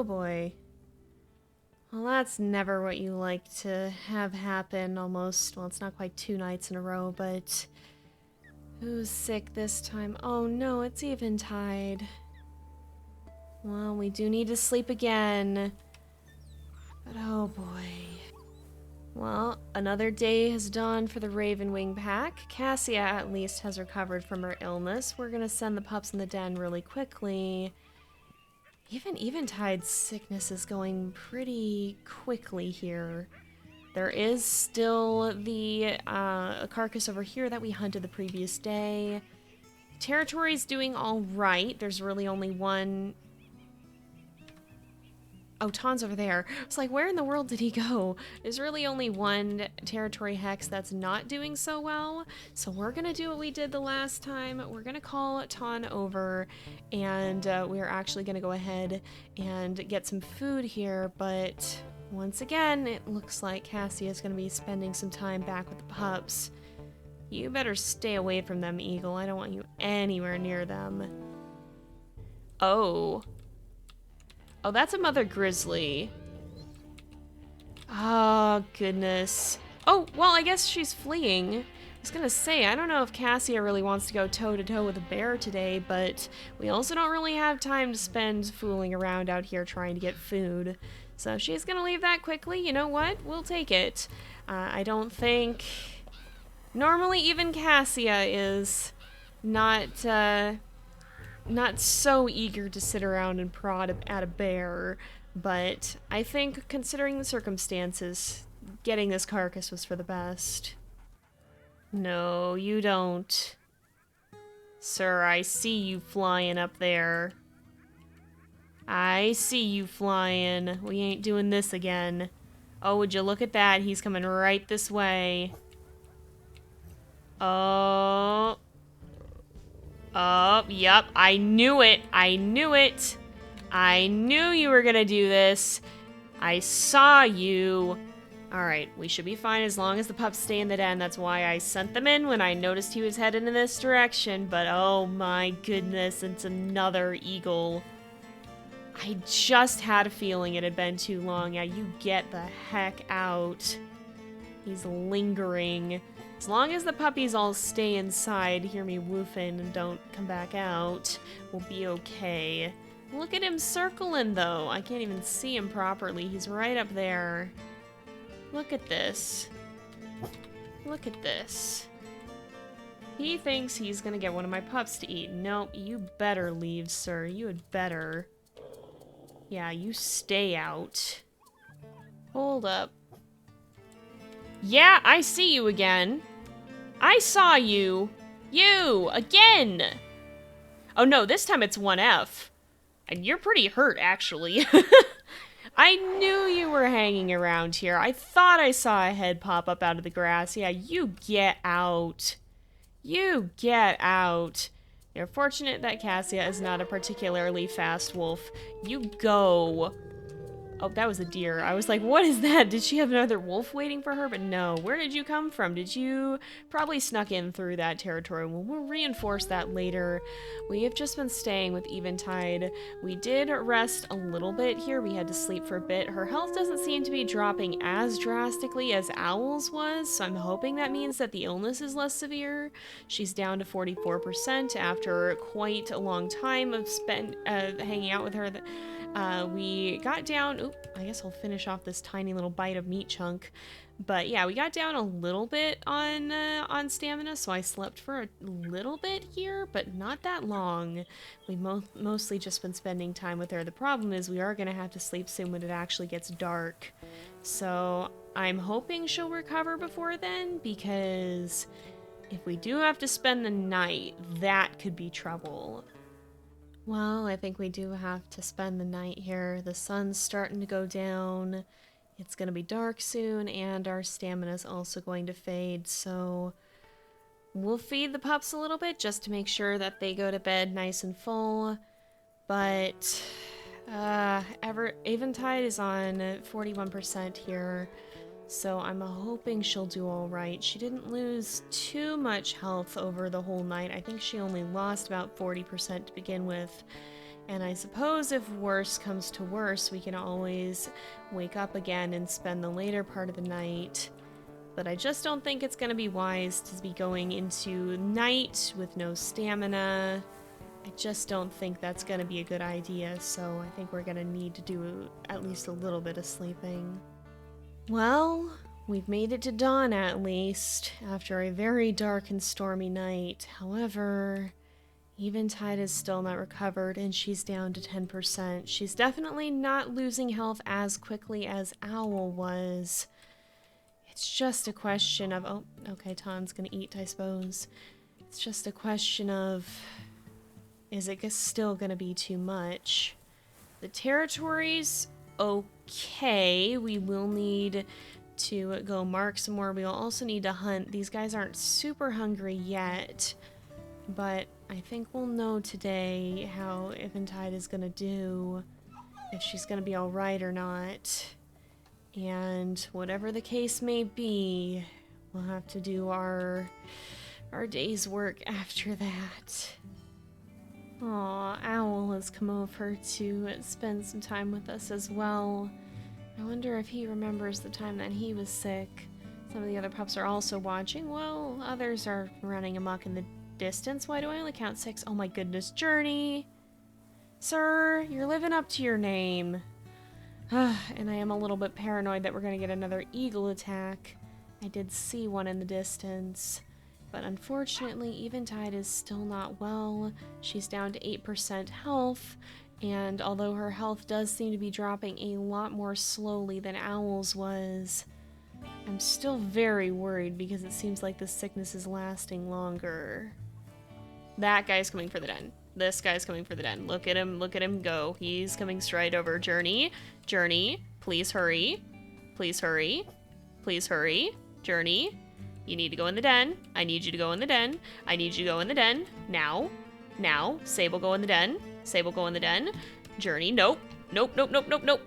Oh boy. Well, that's never what you like to have happen almost. Well, it's not quite 2 nights in a row, but who's sick this time? Oh no, it's Eventide. Well, we do need to sleep again. But oh boy. Well, another day has dawned for the Ravenwing pack. Cassia at least has recovered from her illness. We're gonna send the pups in the den really quickly. Even Eventide's sickness is going pretty quickly here. There is still the carcass over here that we hunted the previous day. Territory's doing all right. There's really only one. Oh, Ton's over there. It's like, where in the world did he go? There's really only one territory hex that's not doing so well. So we're going to do what we did the last time. We're going to call Ton over, and we're actually going to go ahead and get some food here. But once again, it looks like Cassia is going to be spending some time back with the pups. You better stay away from them, Eagle. I don't want you anywhere near them. Oh. Oh, that's a mother grizzly. Oh, goodness. Oh, well, I guess she's fleeing. I was gonna say, I don't know if Cassia really wants to go toe-to-toe with a bear today, but we also don't really have time to spend fooling around out here trying to get food. So she's gonna leave that quickly. You know what? We'll take it. I don't think... Normally, even Cassia is not so eager to sit around and prod at a bear, but I think, considering the circumstances, getting this carcass was for the best. No, you don't. Sir, I see you flying up there. I see you flying. We ain't doing this again. Oh, would you look at that? He's coming right this way. Oh... Oh, yep, I knew it. I knew it. I knew you were gonna do this. I saw you. Alright, we should be fine as long as the pups stay in the den. That's why I sent them in when I noticed he was headed in this direction. But oh my goodness, it's another eagle. I just had a feeling it had been too long. Yeah, you get the heck out. He's lingering. As long as the puppies all stay inside, hear me woofing, and don't come back out, we'll be okay. Look at him circling, though. I can't even see him properly. He's right up there. Look at this. Look at this. He thinks he's gonna get one of my pups to eat. Nope, you better leave, sir. You had better. Yeah, you stay out. Hold up. Yeah, I see you again. I saw you. You! Again! Oh no, this time it's 1F. And you're pretty hurt, actually. I knew you were hanging around here. I thought I saw a head pop up out of the grass. Yeah, you get out. You get out. You're fortunate that Cassia is not a particularly fast wolf. You go. Oh, that was a deer. I was like, what is that? Did she have another wolf waiting for her? But no. Where did you come from? Did you probably snuck in through that territory? We'll reinforce that later. We have just been staying with Eventide. We did rest a little bit here. We had to sleep for a bit. Her health doesn't seem to be dropping as drastically as Owl's was, so I'm hoping that means that the illness is less severe. She's down to 44% after quite a long time of hanging out with her. We got down, oop, I guess I'll finish off this tiny little bite of meat chunk. But yeah, we got down a little bit on stamina, so I slept for a little bit here, but not that long. We mostly just been spending time with her. The problem is we are going to have to sleep soon when it actually gets dark. So I'm hoping she'll recover before then, because if we do have to spend the night, that could be trouble. Well, I think we do have to spend the night here. The sun's starting to go down. It's going to be dark soon, and our stamina's also going to fade, so we'll feed the pups a little bit just to make sure that they go to bed nice and full. But Eventide is on 41% here, so I'm hoping she'll do all right. She didn't lose too much health over the whole night. I think she only lost about 40% to begin with. And I suppose if worse comes to worse, we can always wake up again and spend the later part of the night. But I just don't think it's going to be wise to be going into night with no stamina. I just don't think that's going to be a good idea, so I think we're going to need to do at least a little bit of sleeping. Well, we've made it to dawn at least, after a very dark and stormy night. However, Eventide is still not recovered, and she's down to 10%. She's definitely not losing health as quickly as Owl was. It's just a question of... Oh, okay, Ton's gonna eat, I suppose. It's just a question of... Is it still gonna be too much? The territory's okay. We will need to go mark some more. We'll also need to hunt. These guys aren't super hungry yet, but I think we'll know today how Eventide is gonna do, if she's gonna be alright or not. And whatever the case may be, we'll have to do our day's work after that. Aw, Owl has come over to spend some time with us as well. I wonder if he remembers the time that he was sick. Some of the other pups are also watching, while others are running amok in the distance. Why do I only count 6? Oh my goodness, Journey! Sir, you're living up to your name. And I am a little bit paranoid that we're going to get another eagle attack. I did see one in the distance. But unfortunately, Eventide is still not well. She's down to 8% health. And although her health does seem to be dropping a lot more slowly than Owl's was, I'm still very worried because it seems like this sickness is lasting longer. That guy's coming for the den. This guy's coming for the den. Look at him go. He's coming straight over. Journey, please hurry. Please hurry. Please hurry. Journey, you need to go in the den. I need you to go in the den. I need you to go in the den. Now. Sable, go in the den. Sable, go in the den. Journey, nope. Nope.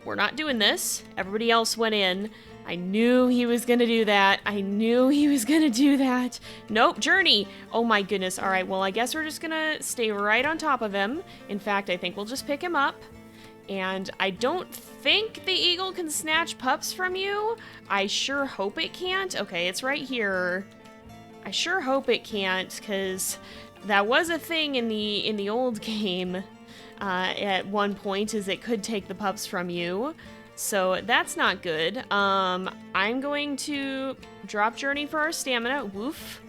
We're not doing this. Everybody else went in. I knew he was gonna do that. Nope, Journey. Oh my goodness. All right, well, I guess we're just gonna stay right on top of him. In fact, I think we'll just pick him up. And I don't think the eagle can snatch pups from you. I sure hope it can't. Okay, it's right here. I sure hope it can't, because that was a thing in the old game at one point, is it could take the pups from you. So that's not good. I'm going to drop Journey for our stamina. Woof.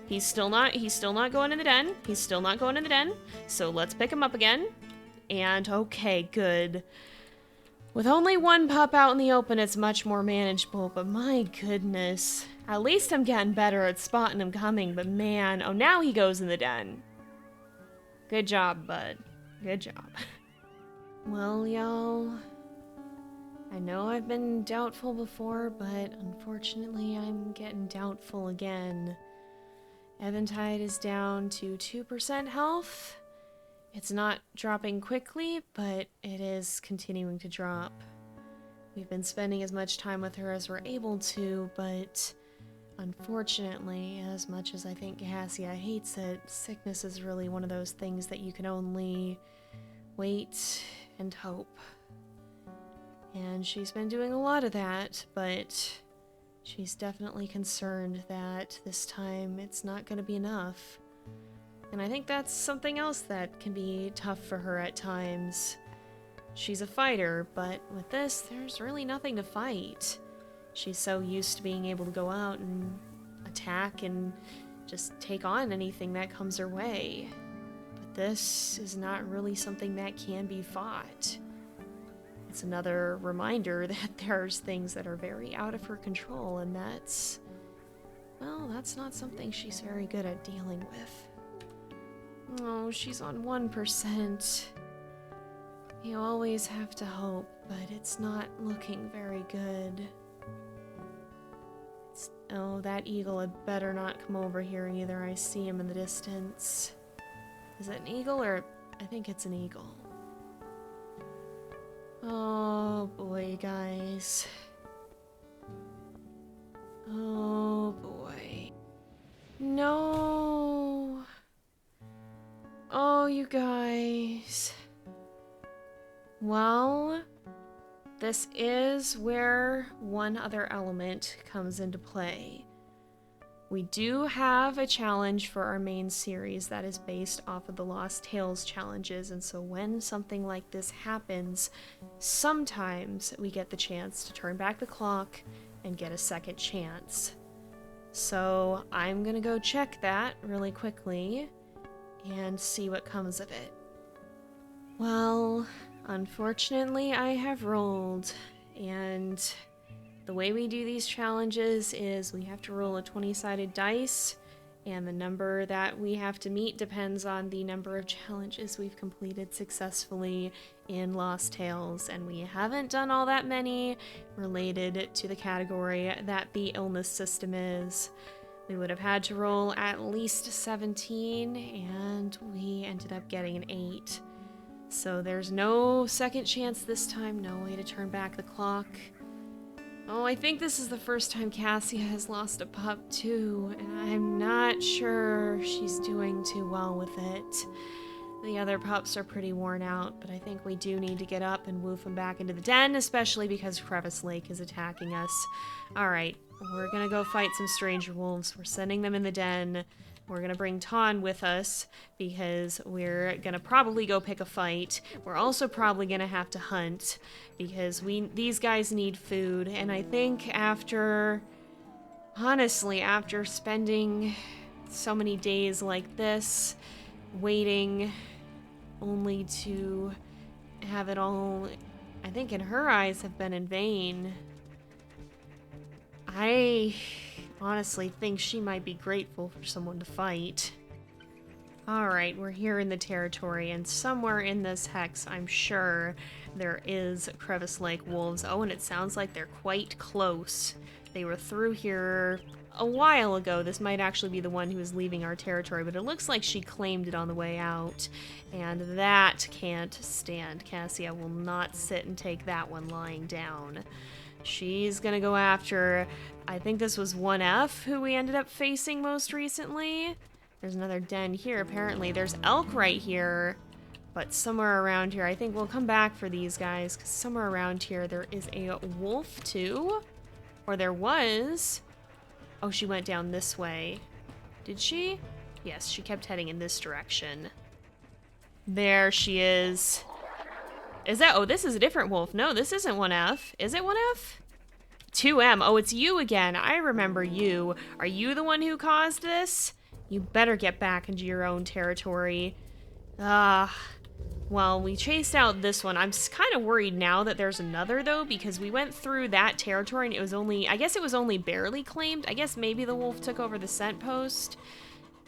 He's still not going in the den. He's still not going in the den. So let's pick him up again. And okay, good. With only one pup out in the open, it's much more manageable, but my goodness. At least I'm getting better at spotting him coming, but man, oh, now he goes in the den. Good job, bud. Good job. Well, y'all, I know I've been doubtful before, but unfortunately I'm getting doubtful again. Eventide is down to 2% health. It's not dropping quickly, but it is continuing to drop. We've been spending as much time with her as we're able to, but unfortunately, as much as I think Cassia hates it, sickness is really one of those things that you can only wait and hope. And she's been doing a lot of that, but she's definitely concerned that this time it's not going to be enough. And I think that's something else that can be tough for her at times. She's a fighter, but with this, there's really nothing to fight. She's so used to being able to go out and attack and just take on anything that comes her way. But this is not really something that can be fought. It's another reminder that there's things that are very out of her control, and that's, well, that's not something she's very good at dealing with. Oh, she's on 1%. You always have to hope, but it's not looking very good. Oh, that eagle had better not come over here either. I see him in the distance. Is it an eagle or... I think it's an eagle. Oh boy, guys. Oh boy. No! Oh, you guys. Well, this is where one other element comes into play. We do have a challenge for our main series that is based off of the Lost Tales challenges, and so when something like this happens, sometimes we get the chance to turn back the clock and get a second chance. So I'm gonna go check that really quickly and see what comes of it. Well, unfortunately I have rolled, and the way we do these challenges is we have to roll a 20-sided dice, and the number that we have to meet depends on the number of challenges we've completed successfully in Lost Tales, and we haven't done all that many related to the category that the illness system is. We would have had to roll at least 17, and we ended up getting an 8. So there's no second chance this time, no way to turn back the clock. Oh, I think this is the first time Cassia has lost a pup too, and I'm not sure she's doing too well with it. The other pups are pretty worn out, but I think we do need to get up and woof them back into the den, especially because Crevice Lake is attacking us. Alright, we're gonna go fight some stranger wolves. We're sending them in the den. We're gonna bring Ton with us because we're gonna probably go pick a fight. We're also probably gonna have to hunt because these guys need food, and I think honestly, after spending so many days like this, waiting only to have it all, I think in her eyes, have been in vain. I honestly think she might be grateful for someone to fight. Alright, we're here in the territory, and somewhere in this hex, I'm sure, there is Crevice Lake wolves. Oh, and it sounds like they're quite close. They were through here a while ago. This might actually be the one who is leaving our territory, but it looks like she claimed it on the way out, and that can't stand. Cassia will not sit and take that one lying down. She's gonna go after, I think this was 1F who we ended up facing most recently. There's another den here, apparently. There's elk right here, but somewhere around here, I think we'll come back for these guys, because somewhere around here there is a wolf too, or there was. Oh, she went down this way. Did she? Yes, she kept heading in this direction. There she is. Is that, oh, this is a different wolf. No, this isn't 1F. Is it 1F? 2M. Oh, it's you again. I remember you. Are you the one who caused this? You better get back into your own territory. Well, we chased out this one. I'm kind of worried now that there's another, though, because we went through that territory and it was only, I guess it was only barely claimed. I guess maybe the wolf took over the scent post.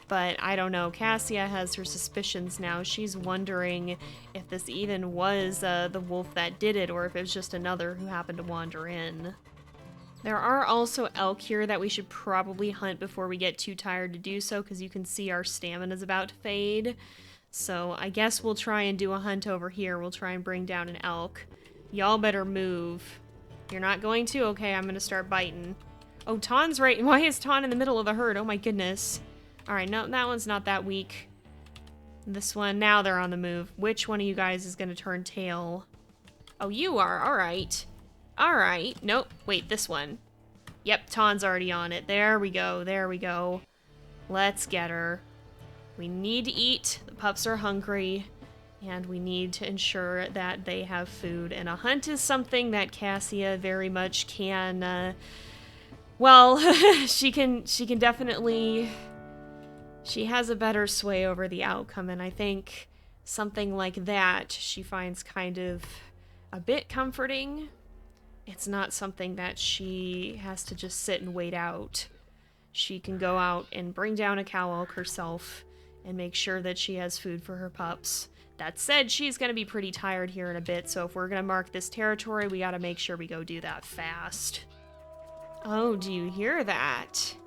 But I don't know. Cassia has her suspicions now. She's wondering if this even was the wolf that did it, or if it was just another who happened to wander in. There are also elk here that we should probably hunt before we get too tired to do so, because you can see our stamina is about to fade. So I guess we'll try and do a hunt over here. We'll try and bring down an elk. Y'all better move. You're not going to? Okay, I'm gonna start biting. Oh, Ton's right. Why is Ton in the middle of the herd? Oh my goodness. Alright, no, that one's not that weak. This one, now they're on the move. Which one of you guys is gonna turn tail? Oh, you are. Alright. Alright. Nope. Wait, this one. Yep, Ton's already on it. There we go. There we go. Let's get her. We need to eat. The pups are hungry. And we need to ensure that they have food. And a hunt is something that Cassia very much can, well, she can definitely... She has a better sway over the outcome, and I think something like that she finds kind of a bit comforting. It's not something that she has to just sit and wait out. She can go out and bring down a cow elk herself and make sure that she has food for her pups. That said, she's going to be pretty tired here in a bit, so if we're going to mark this territory, we got to make sure we go do that fast. Oh, do you hear that?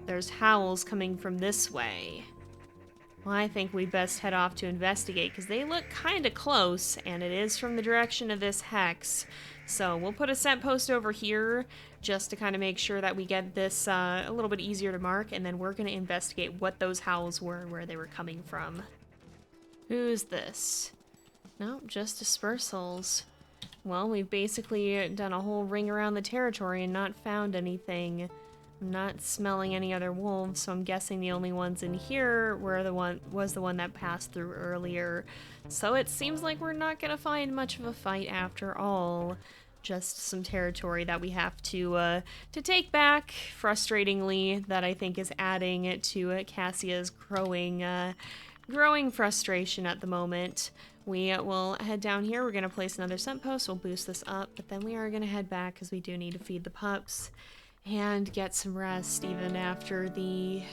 There's howls coming from this way. Well, I think we best head off to investigate, because they look kind of close, and it is from the direction of this hex. So we'll put a scent post over here, just to kind of make sure that we get this a little bit easier to mark, and then we're going to investigate what those howls were and where they were coming from. Who's this? No, just dispersals. Well, we've basically done a whole ring around the territory and not found anything. I'm not smelling any other wolves, so I'm guessing the only ones in here were the one that passed through earlier. So it seems like we're not gonna find much of a fight after all. Just some territory that we have to take back, frustratingly, that I think is adding to Cassia's growing frustration at the moment. We will head down here. We're going to place another scent post. We'll boost this up, but then we are going to head back because we do need to feed the pups and get some rest even after the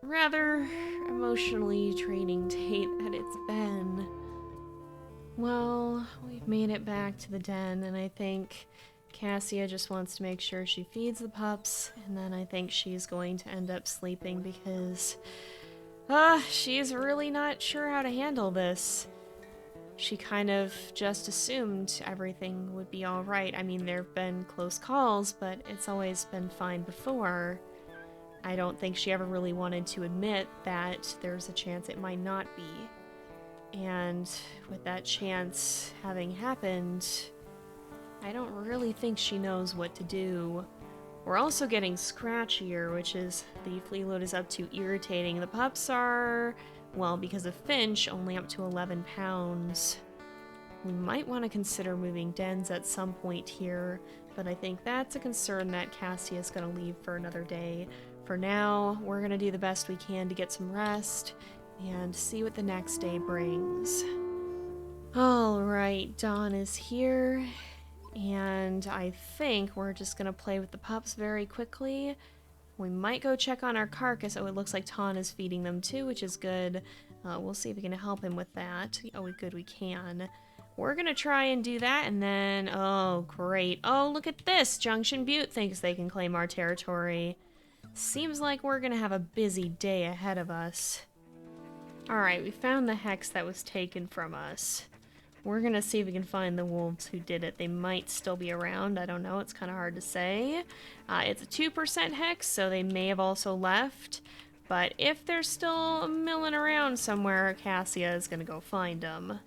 rather emotionally draining date that it's been. Well, we've made it back to the den, and I think Cassia just wants to make sure she feeds the pups, and then I think she's going to end up sleeping because she's really not sure how to handle this. She kind of just assumed everything would be alright. I mean, there have been close calls, but it's always been fine before. I don't think she ever really wanted to admit that there's a chance it might not be. And with that chance having happened, I don't really think she knows what to do. We're also getting scratchier, which is the flea load is up to irritating. The pups are, well, because of Finch, only up to 11 pounds. We might want to consider moving dens at some point here, but I think that's a concern that Cassia is going to leave for another day. For now, we're going to do the best we can to get some rest and see what the next day brings. Alright, dawn is here, and I think we're just gonna play with the pups very quickly. We might go check on our carcass. Oh, it looks like Ton is feeding them too, which is good. We'll see if we can help him with that. Oh, good, we can. We're gonna try and do that, and then, oh, great. Oh, look at this! Junction Butte thinks they can claim our territory. Seems like we're gonna have a busy day ahead of us. Alright, we found the hex that was taken from us. We're gonna see if we can find the wolves who did it. They might still be around, I don't know, it's kind of hard to say. It's a 2% hex, so they may have also left. But if they're still milling around somewhere, Cassia is gonna go find them.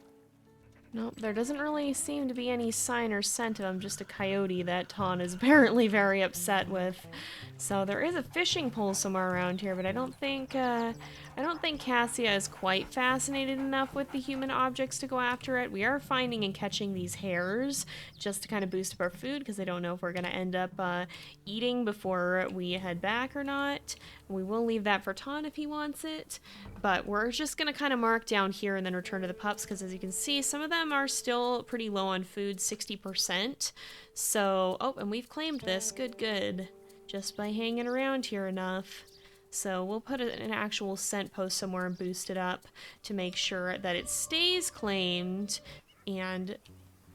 Nope, there doesn't really seem to be any sign or scent of them, just a coyote that Ton is apparently very upset with. So there is a fishing pole somewhere around here, but I don't think Cassia is quite fascinated enough with the human objects to go after it. We are finding and catching these hares just to kind of boost up our food because I don't know if we're going to end up eating before we head back or not. We will leave that for Ton if he wants it, but we're just going to kind of mark down here and then return to the pups because as you can see, some of them are still pretty low on food, 60%. So, oh, and we've claimed this. Good, good. Just by hanging around here enough. So we'll put an actual scent post somewhere and boost it up to make sure that it stays claimed. And,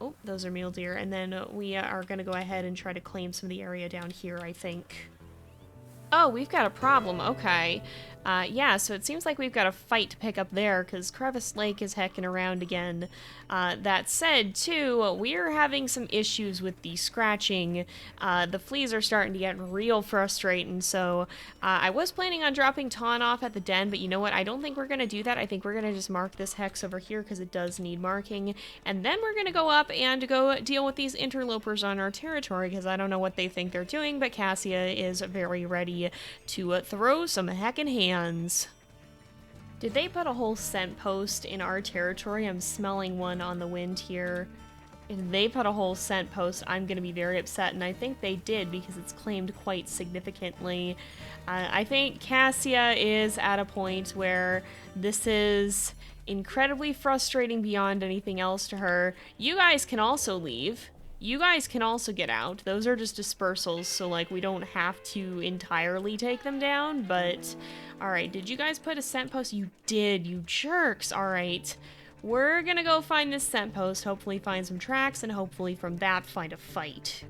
oh, those are mule deer. And then we are going to go ahead and try to claim some of the area down here, I think. Oh, we've got a problem. Okay. Yeah, so it seems like we've got a fight to pick up there, because Crevice Lake is hecking around again. That said, too, we're having some issues with the scratching. The fleas are starting to get real frustrating, so I was planning on dropping Ton off at the den, but you know what? I don't think we're going to do that. I think we're going to just mark this hex over here, because it does need marking, and then we're going to go up and go deal with these interlopers on our territory, because I don't know what they think they're doing, but Cassia is very ready to throw some heckin' hands. Did they put a whole scent post in our territory? I'm smelling one on the wind here. If they put a whole scent post, I'm going to be very upset, and I think they did because it's claimed quite significantly. I think Cassia is at a point where this is incredibly frustrating beyond anything else to her. You guys can also leave. You guys can also get out. Those are just dispersals, so, like, we don't have to entirely take them down, but... Alright, did you guys put a scent post? You did, you jerks! Alright. We're gonna go find this scent post, hopefully find some tracks, and hopefully from that find a fight.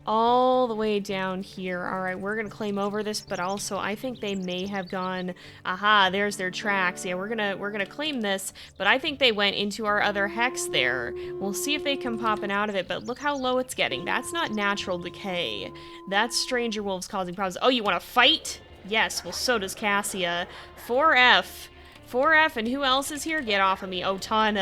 All the way down here. Alright, we're gonna claim over this, but also I think they may have gone... Aha, there's their tracks. Yeah, we're gonna claim this, but I think they went into our other hex there. We'll see if they come popping out of it, but look how low it's getting. That's not natural decay. That's stranger wolves causing problems. Oh, you wanna fight? Yes, well so does Cassia. 4F. 4F, and who else is here? Get off of me. Oh, Ton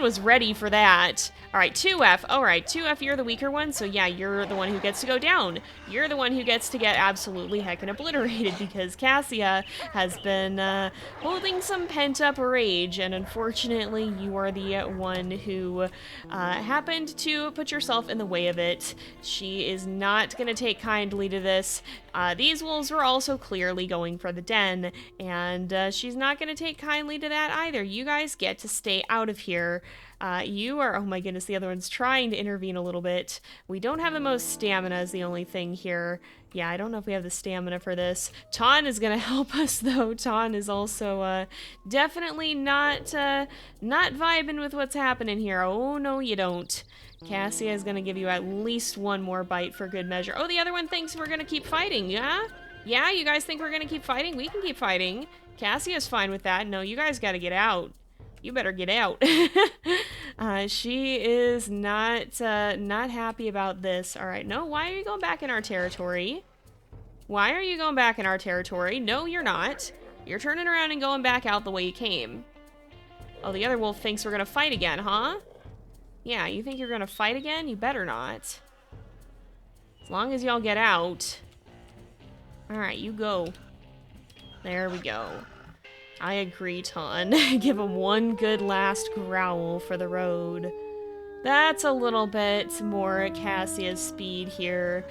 was ready for that. All right, 2F. All right, 2F, you're the weaker one, so yeah, you're the one who gets to go down. You're the one who gets to get absolutely heckin' obliterated because Cassia has been holding some pent-up rage, and unfortunately, you are the one who happened to put yourself in the way of it. She is not gonna take kindly to this. These wolves were also clearly going for the den, and she's not gonna take kindly to that either. You guys get to stay out of here. You are, oh my goodness, the other one's trying to intervene a little bit. We don't have the most stamina is the only thing here. Yeah, I don't know if we have the stamina for this. Ton is gonna help us though. Ton is also definitely not vibing with what's happening here. Oh no, you don't. Cassia is gonna give you at least one more bite for good measure. Oh, the other one thinks we're gonna keep fighting, yeah? Yeah, you guys think we're gonna keep fighting? We can keep fighting. Cassia's fine with that. No, you guys gotta get out. You better get out. She is not happy about this. All right, no, why are you going back in our territory? Why are you going back in our territory? No, you're not. You're turning around and going back out the way you came. Oh, the other wolf thinks we're gonna fight again, huh? Yeah, you think you're gonna fight again? You better not. As long as y'all get out. All right, you go. There we go. I agree, Ton. Give him one good last growl for the road. That's a little bit more at Cassia's speed here.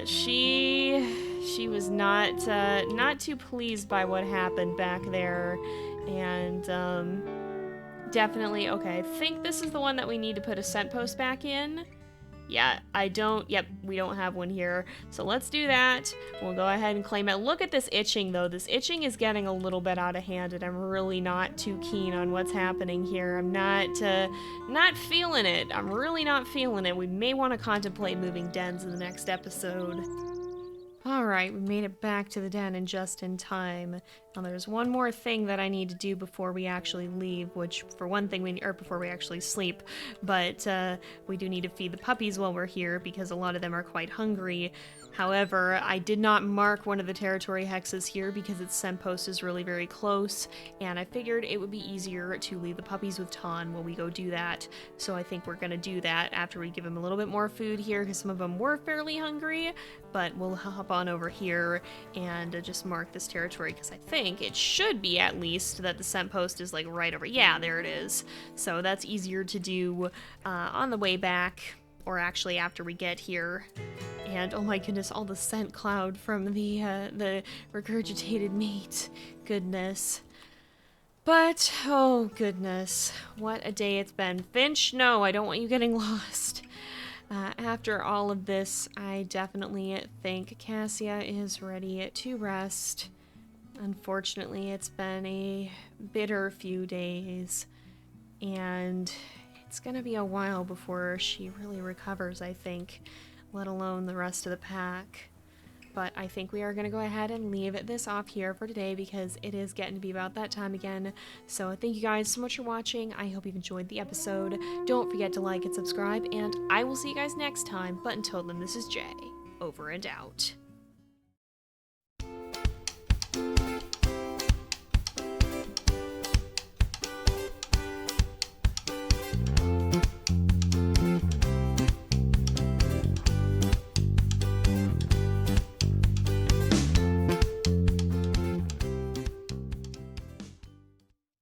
She was not too pleased by what happened back there, and definitely okay. I think this is the one that we need to put a scent post back in. Yeah, yep, we don't have one here. So let's do that. We'll go ahead and claim it. Look at this itching though. This itching is getting a little bit out of hand, and I'm really not too keen on what's happening here. I'm not feeling it. I'm really not feeling it. We may want to contemplate moving dens in the next episode. Alright, we made it back to the den and just in time. Now there's one more thing that I need to do before we actually leave, which for one thing before we actually sleep, but we do need to feed the puppies while we're here because a lot of them are quite hungry. However, I did not mark one of the territory hexes here because its scent post is really very close, and I figured it would be easier to leave the puppies with Ton while we go do that. So I think we're gonna do that after we give them a little bit more food here because some of them were fairly hungry, but we'll hop on over here and just mark this territory because I think it should be at least that the scent post is like right over. Yeah, there it is. So that's easier to do on the way back, or actually after we get here. And oh my goodness, all the scent cloud from the regurgitated meat. Goodness. But, oh goodness, what a day it's been. Finch, no, I don't want you getting lost. After all of this, I definitely think Cassia is ready to rest. Unfortunately, it's been a bitter few days, and it's gonna be a while before she really recovers, I think, let alone the rest of the pack. But I think we are gonna go ahead and leave this off here for today because it is getting to be about that time again. So thank you guys so much for watching. I hope you've enjoyed the episode. Don't forget to like and subscribe, and I will see you guys next time. But until then, this is Jay, over and out.